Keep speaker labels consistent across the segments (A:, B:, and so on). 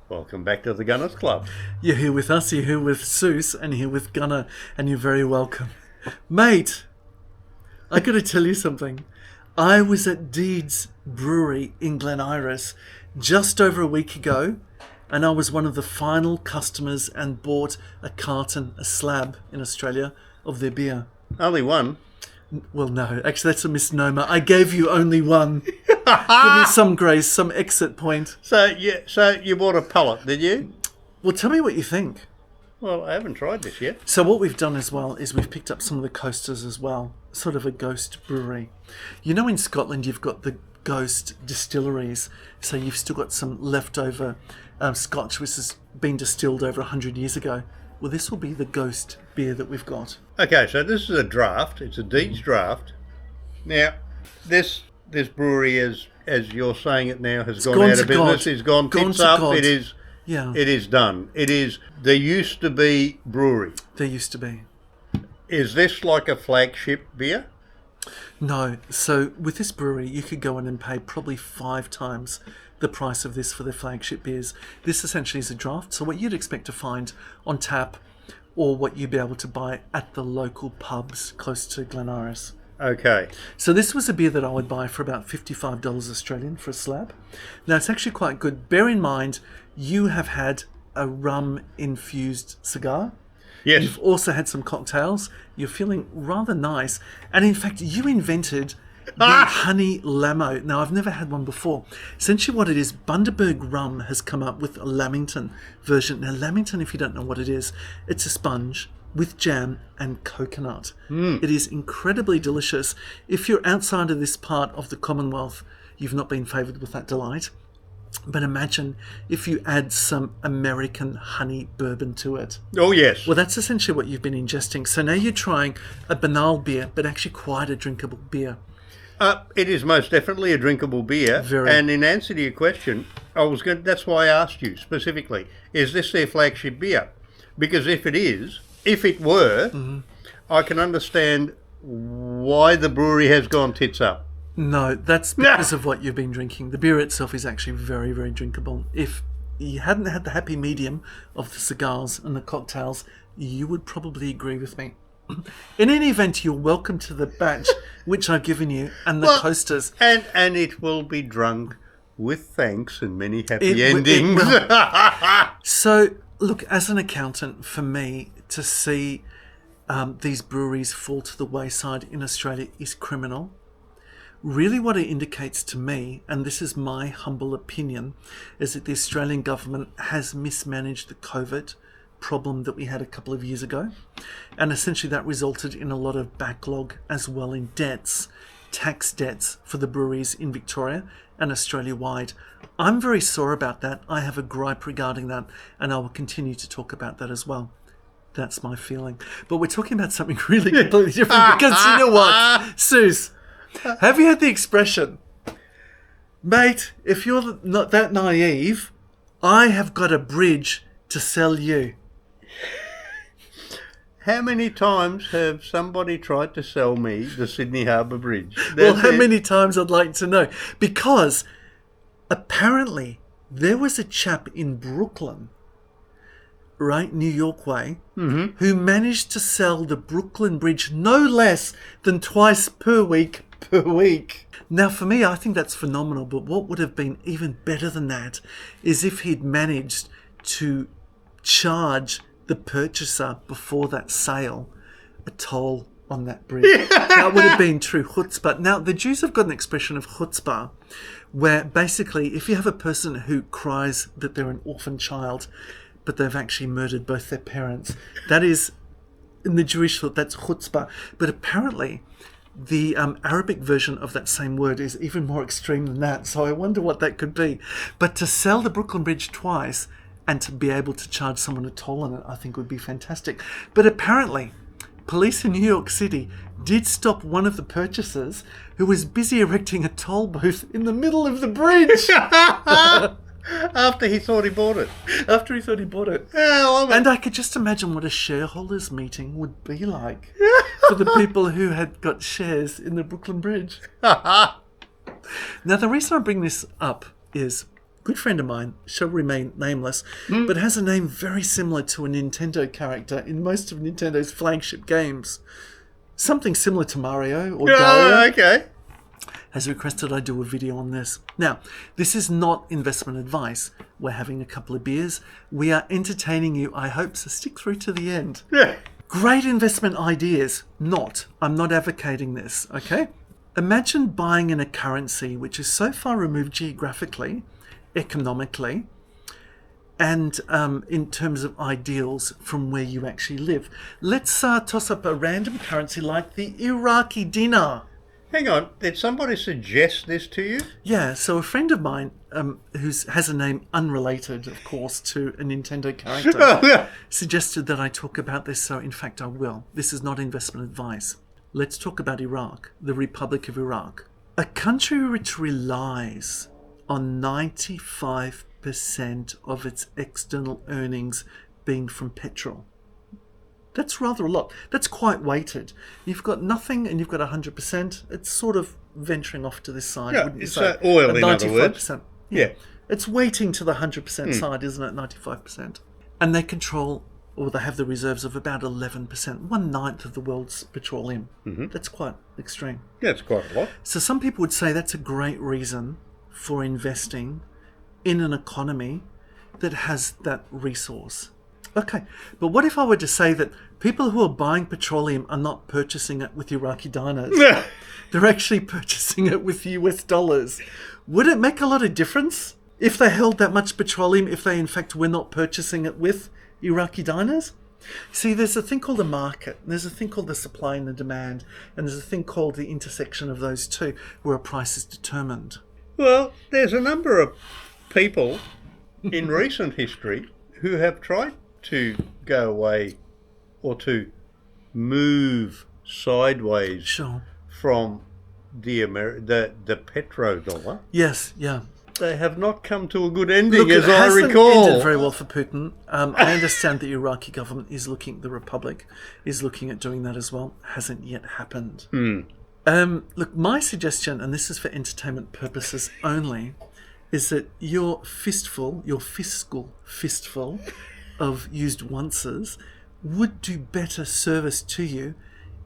A: Welcome back to the Gunners Club.
B: You're here with us, you're here with Seuss, and here with Gunner, and you're very welcome. Mate, I got to tell you something. I was at Deed's Brewery in Glen Iris just over a week ago, and I was one of the final customers and bought a slab in Australia of their beer.
A: Only one?
B: Well, no, actually that's a misnomer. I gave you only one. Give me some grace, some exit point.
A: So you bought a pellet, did you?
B: Well, tell me what you think.
A: Well, I haven't tried this yet.
B: So what we've done as well is we've picked up some of the coasters as well, sort of a ghost brewery. You know, in Scotland you've got the ghost distilleries, so you've still got some leftover scotch which has been distilled over 100 years ago. Well, this will be the ghost beer that we've got.
A: Okay, so this is a draft. It's a Deeds draft. Now, this brewery, as you're saying it now, has gone out of business. It's gone tits up.
B: God.
A: It is.
B: Yeah.
A: It is done. It is. There used to be brewery.
B: There used to be.
A: Is this like a flagship beer?
B: No. So with this brewery, you could go in and pay probably 5 times the price of this for their flagship beers. This essentially is a draft. So what you'd expect to find on tap, or what you'd be able to buy at the local pubs close to Glen Iris.
A: Okay.
B: So this was a beer that I would buy for about $55 Australian for a slab. Now, it's actually quite good. Bear in mind, you have had a rum-infused cigar.
A: Yes.
B: You've also had some cocktails. You're feeling rather nice. And in fact, you invented the honey lamo. Now, I've never had one before. Essentially what it is, Bundaberg Rum has come up with a Lamington version. Now, Lamington, if you don't know what it is, it's a sponge with jam and coconut. It is incredibly delicious. If you're outside of this part of the Commonwealth, you've not been favoured with that delight. But imagine if you add some American honey bourbon to it.
A: Oh, yes.
B: Well, that's essentially what you've been ingesting. So now you're trying a banal beer, but actually quite a drinkable beer.
A: It is most definitely a drinkable beer.
B: Very.
A: And in answer to your question, that's why I asked you specifically, is this their flagship beer? Because if it were, I can understand why the brewery has gone tits up.
B: No, that's because of what you've been drinking. The beer itself is actually very, very drinkable. If you hadn't had the happy medium of the cigars and the cocktails, you would probably agree with me. In any event, you're welcome to the batch which I've given you and the coasters.
A: And it will be drunk with thanks and many happy endings.
B: So, look, as an accountant, for me, to see these breweries fall to the wayside in Australia is criminal. Really what it indicates to me, and this is my humble opinion, is that the Australian government has mismanaged the COVID problem that we had a couple of years ago. And essentially that resulted in a lot of backlog as well in debts, tax debts for the breweries in Victoria and Australia-wide. I'm very sore about that. I have a gripe regarding that, and I will continue to talk about that as well. That's my feeling. But we're talking about something really completely different because you know what, Seuss, have you had the expression, mate, if you're not that naive, I have got a bridge to sell you.
A: How many times have somebody tried to sell me the Sydney Harbour Bridge?
B: Well, how many times I'd like to know. Because apparently there was a chap in Brooklyn, right, New York way, who managed to sell the Brooklyn Bridge no less than twice per week. Now, for me, I think that's phenomenal. But what would have been even better than that is if he'd managed to charge the purchaser before that sale a toll on that bridge. That would have been true chutzpah. Now, the Jews have got an expression of chutzpah where basically if you have a person who cries that they're an orphan child but they've actually murdered both their parents, that is, in the Jewish thought, that's chutzpah. But apparently the Arabic version of that same word is even more extreme than that, so I wonder what that could be. But to sell the Brooklyn Bridge twice and to be able to charge someone a toll on it, I think would be fantastic. But apparently, police in New York City did stop one of the purchasers who was busy erecting a toll booth in the middle of the bridge.
A: After he thought he bought it.
B: After he thought he bought it.
A: Yeah,
B: and I could just imagine what a shareholders meeting would be like for the people who had got shares in the Brooklyn Bridge. Now, the reason I bring this up is good friend of mine, shall remain nameless, but has a name very similar to a Nintendo character in most of Nintendo's flagship games. Something similar to Mario or Dario.
A: Okay.
B: Has requested I do a video on this. Now, this is not investment advice. We're having a couple of beers. We are entertaining you, I hope, so stick through to the end.
A: Yeah.
B: Great investment ideas. I'm not advocating this, okay? Imagine buying in a currency which is so far removed geographically, economically, and in terms of ideals from where you actually live. Let's toss up a random currency like the Iraqi dinar.
A: Hang on, did somebody suggest this to you?
B: Yeah, so a friend of mine who has a name unrelated, of course, to a Nintendo character, suggested that I talk about this, so in fact I will. This is not investment advice. Let's talk about Iraq, the Republic of Iraq. A country which relies on 95% of its external earnings being from petrol. That's rather a lot. That's quite weighted. You've got nothing and you've got 100%. It's sort of venturing off to this side, wouldn't you
A: it's
B: say?
A: oil, in other words. Yeah.
B: It's weighting to the 100% side, isn't it? 95%. And they control, or they have the reserves of about 11%, 1/9 of the world's petroleum. That's quite extreme.
A: Yeah, it's quite a lot.
B: So some people would say that's a great reason for investing in an economy that has that resource. Okay, but what if I were to say that people who are buying petroleum are not purchasing it with Iraqi dinars? They're actually purchasing it with US dollars. Would it make a lot of difference if they held that much petroleum, if they in fact were not purchasing it with Iraqi dinars? See, there's a thing called a market, and there's a thing called the supply and the demand, and there's a thing called the intersection of those two, where a price is determined.
A: Well, there's a number of people in recent history who have tried to go away or to move sideways from the petrodollar.
B: Yes, yeah.
A: They have not come to a good ending,
B: Look,
A: as
B: it
A: I
B: hasn't
A: recall.
B: ended very well for Putin. I understand the Iraqi government is looking, the Republic is looking at doing that as well. Hasn't yet happened. Look, my suggestion, and this is for entertainment purposes only, is that your fiscal fistful of used onces would do better service to you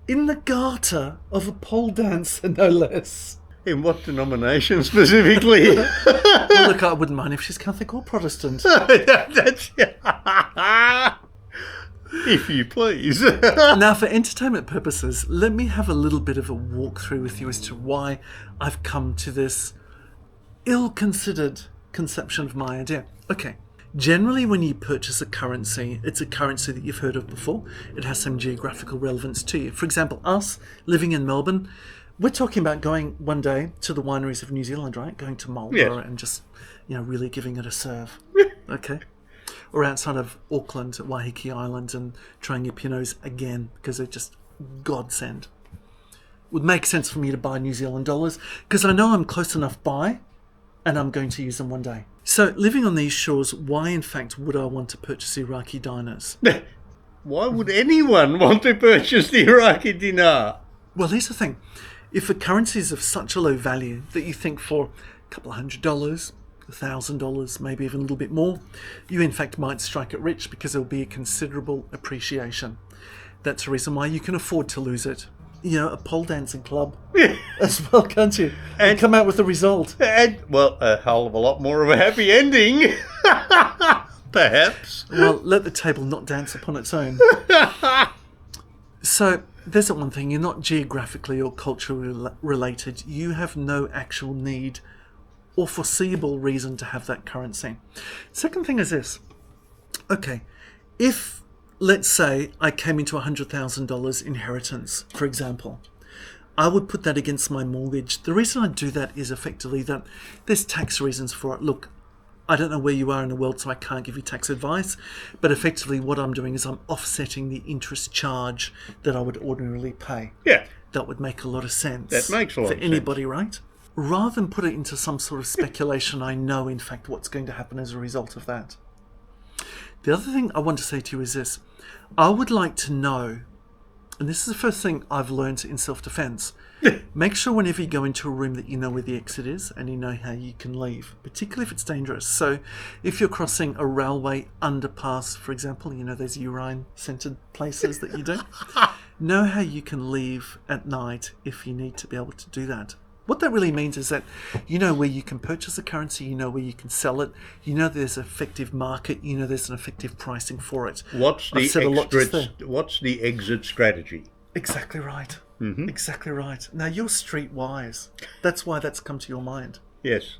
B: in the garter of a pole dancer, no less.
A: In what denomination specifically?
B: Well, look, I wouldn't mind if she's Catholic or Protestant.
A: If you please.
B: Now, for entertainment purposes, let me have a little bit of a walkthrough with you as to why I've come to this ill-considered conception of my idea. Okay. Generally, when you purchase a currency, it's a currency that you've heard of before. It has some geographical relevance to you. For example, us living in Melbourne, we're talking about going one day to the wineries of New Zealand, right? Going to Marlborough and just, really giving it a serve. Okay. Or outside of Auckland at Waiheke Island and trying your Pinots again because they're just godsend. Would make sense for me to buy New Zealand dollars because I know I'm close enough by and I'm going to use them one day. So, living on these shores, why in fact would I want to purchase Iraqi dinars?
A: Why would anyone want to purchase the Iraqi dinar?
B: Well, here's the thing. If a currency is of such a low value that you think for a couple of $100, $1,000, maybe even a little bit more, you in fact might strike it rich because there'll be a considerable appreciation. That's the reason why you can afford to lose it. A pole dancing club as well, can't you? And come out with a result.
A: And, well, a hell of a lot more of a happy ending. Perhaps.
B: Well, let the table not dance upon its own. So, there's that one thing. You're not geographically or culturally related. You have no actual need or foreseeable reason to have that currency. Second thing is this. Okay, if let's say I came into $100,000 inheritance, for example, I would put that against my mortgage. The reason I do that is effectively that there's tax reasons for it. Look, I don't know where you are in the world, so I can't give you tax advice, but effectively what I'm doing is I'm offsetting the interest charge that I would ordinarily pay.
A: Yeah.
B: That would make a lot of sense.
A: That makes a lot of sense.
B: For anybody, right? Rather than put it into some sort of speculation, I know, in fact, what's going to happen as a result of that. The other thing I want to say to you is this. I would like to know, and this is the first thing I've learned in self-defense, make sure whenever you go into a room that you know where the exit is and you know how you can leave, particularly if it's dangerous. So if you're crossing a railway underpass, for example, you know those urine-scented places that you do, know how you can leave at night if you need to be able to do that. What that really means is that you know where you can purchase a currency, you know where you can sell it, you know there's an effective market, you know there's an effective pricing for it.
A: What's the exit strategy?
B: Exactly right.
A: Mm-hmm.
B: Exactly right. Now, you're streetwise. That's why that's come to your mind.
A: Yes.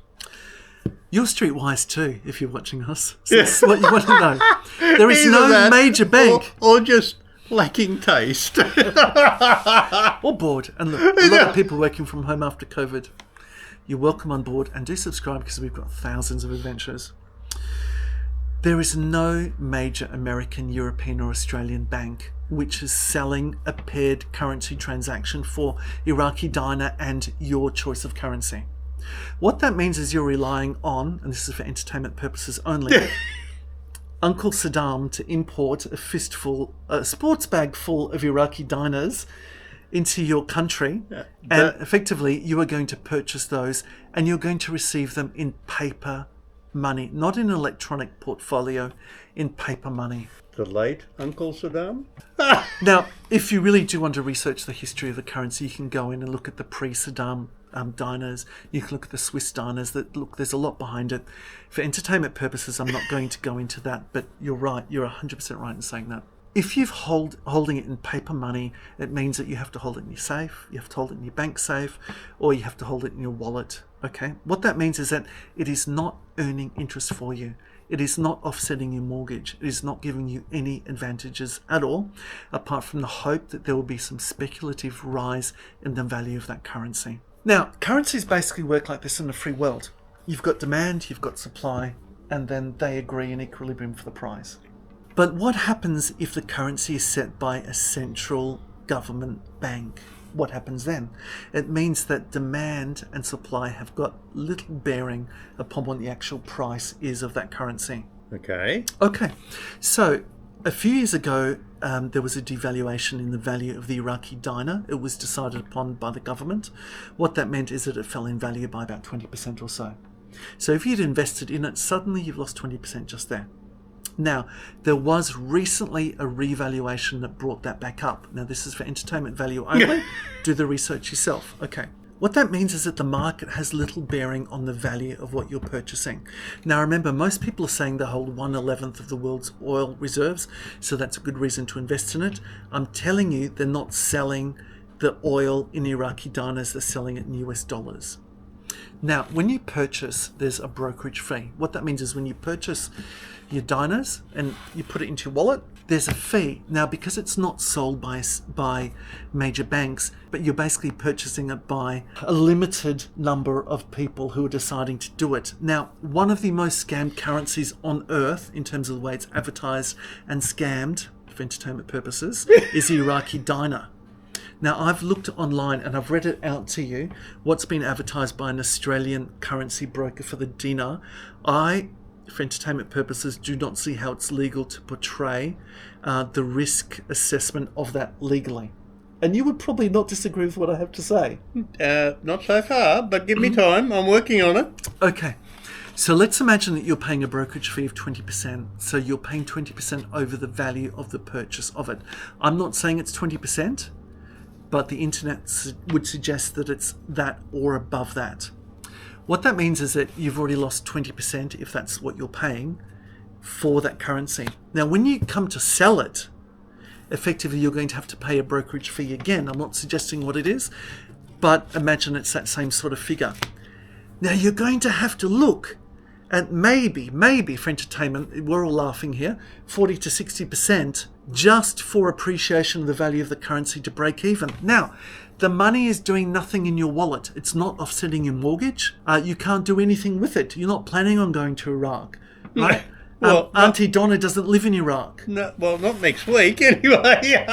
B: You're streetwise too, if you're watching us. So that's what you want to know. There is
A: Either
B: no
A: that
B: major bank.
A: Or just lacking taste.
B: Or bored. And look, a lot of people working from home after COVID. You're welcome on board, and do subscribe because we've got thousands of adventures. There is no major American, European or Australian bank which is selling a paired currency transaction for Iraqi dinar and your choice of currency. What that means is you're relying on, and this is for entertainment purposes only, Uncle Saddam to import a sports bag full of Iraqi dinars into your country, and effectively you are going to purchase those and you're going to receive them in paper money, not in an electronic portfolio, in paper money.
A: The late Uncle Saddam?
B: Now, if you really do want to research the history of the currency, you can go in and look at the pre-Saddam dinars. You can look at the Swiss dinars. There's a lot behind it. For entertainment purposes, I'm not going to go into that, but you're right. You're 100% right in saying that. If you're holding it in paper money, it means that you have to hold it in your safe, you have to hold it in your bank safe, or you have to hold it in your wallet. Okay? What that means is that it is not earning interest for you. It is not offsetting your mortgage. It is not giving you any advantages at all, apart from the hope that there will be some speculative rise in the value of that currency. Now, currencies basically work like this in the free world. You've got demand, you've got supply, and then they agree in equilibrium for the price. But what happens if the currency is set by a central government bank? What happens then? It means that demand and supply have got little bearing upon what the actual price is of that currency.
A: Okay.
B: So a few years ago, there was a devaluation in the value of the Iraqi dinar. It was decided upon by the government. What that meant is that it fell in value by about 20% or so. So if you'd invested in it, suddenly you've lost 20% just there. Now, there was recently a revaluation that brought that back up. Now, this is for entertainment value only. Do the research yourself. Okay. What that means is that the market has little bearing on the value of what you're purchasing. Now, remember, most people are saying they hold 1/11 of the world's oil reserves, so that's a good reason to invest in it. I'm telling you, they're not selling the oil in Iraqi dinars, they're selling it in US dollars. Now, when you purchase, there's a brokerage fee. What that means is when you purchase your dinars and you put it into your wallet, there's a fee. Now, because it's not sold by major banks, but you're basically purchasing it by a limited number of people who are deciding to do it. Now, one of the most scammed currencies on earth, in terms of the way it's advertised and scammed for entertainment purposes, is the Iraqi dinar. Now, I've looked online and I've read it out to you, what's been advertised by an Australian currency broker for the dinar. I, for entertainment purposes, do not see how it's legal to portray the risk assessment of that legally. And you would probably not disagree with what I have to say.
A: Not so far, but give me time. I'm working on it.
B: Okay. So let's imagine that you're paying a brokerage fee of 20%. So you're paying 20% over the value of the purchase of it. I'm not saying it's 20%. But the internet would suggest that it's that or above that. What that means is that you've already lost 20% if that's what you're paying for that currency. Now, when you come to sell it, effectively you're going to have to pay a brokerage fee again. I'm not suggesting what it is, but imagine it's that same sort of figure. Now, you're going to have to look at maybe for entertainment, we're all laughing here, 40 to 60% just for appreciation of the value of the currency to break even. Now, the money is doing nothing in your wallet. It's not offsetting your mortgage. You can't do anything with it. You're not planning on going to Iraq, right?
A: Well,
B: Auntie Donna doesn't live in Iraq.
A: No, well, not next week anyway.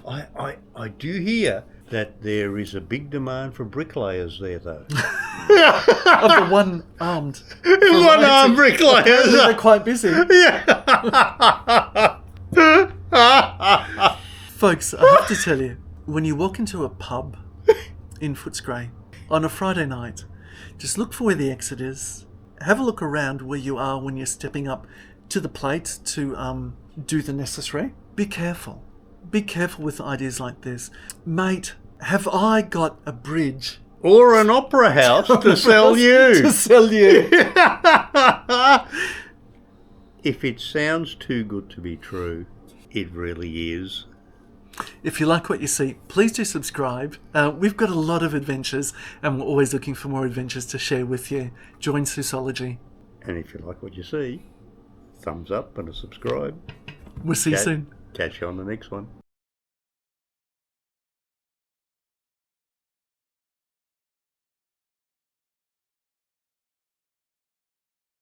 A: I do hear that there is a big demand for bricklayers there, though.
B: Of the one-armed.
A: One-armed bricklayers.
B: They're quite busy.
A: Yeah.
B: Folks, I have to tell you, when you walk into a pub in Footscray on a Friday night, just look for where the exit is. Have a look around where you are when you're stepping up to the plate to do the necessary. Be careful. Be careful with ideas like this. Mate, have I got a bridge?
A: Or an opera house to sell you.
B: To sell you.
A: If it sounds too good to be true, it really is.
B: If you like what you see, please do subscribe. We've got a lot of adventures, and we're always looking for more adventures to share with you. Join Susology.
A: And if you like what you see, thumbs up and a subscribe.
B: We'll see you soon.
A: Catch you on the next one.